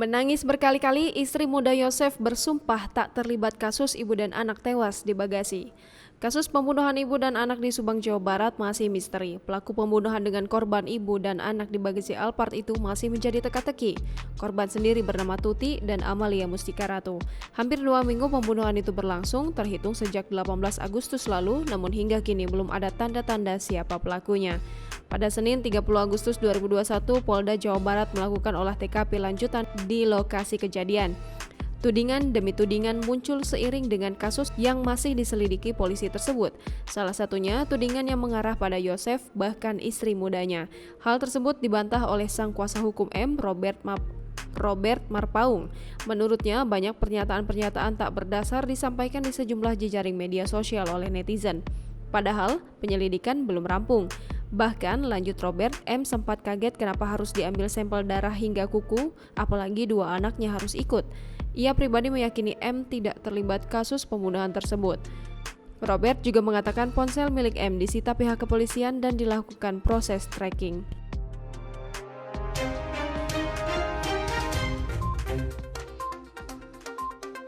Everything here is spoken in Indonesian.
Menangis berkali-kali, istri muda Yosef bersumpah tak terlibat kasus ibu dan anak tewas di Bagasi. Kasus pembunuhan ibu dan anak di Subang, Jawa Barat masih misteri. Pelaku pembunuhan dengan korban ibu dan anak di Bagasi Alphard itu masih menjadi teka-teki. Korban sendiri bernama Tuti dan Amalia Mustika Ratu. Hampir 2 minggu pembunuhan itu berlangsung, terhitung sejak 18 Agustus lalu, namun hingga kini belum ada tanda-tanda siapa pelakunya. Pada Senin 30 Agustus 2021, Polda Jawa Barat melakukan olah TKP lanjutan di lokasi kejadian. Tudingan demi tudingan muncul seiring dengan kasus yang masih diselidiki polisi tersebut. Salah satunya tudingan yang mengarah pada Yosef, bahkan istri mudanya. Hal tersebut dibantah oleh sang kuasa hukum M, Robert Marpaung. Menurutnya, banyak pernyataan-pernyataan tak berdasar disampaikan di sejumlah jejaring media sosial oleh netizen. Padahal, penyelidikan belum rampung. Bahkan, lanjut Robert, M sempat kaget kenapa harus diambil sampel darah hingga kuku, apalagi 2 anaknya harus ikut. Ia pribadi meyakini M tidak terlibat kasus pembunuhan tersebut. Robert juga mengatakan ponsel milik M disita pihak kepolisian dan dilakukan proses tracking.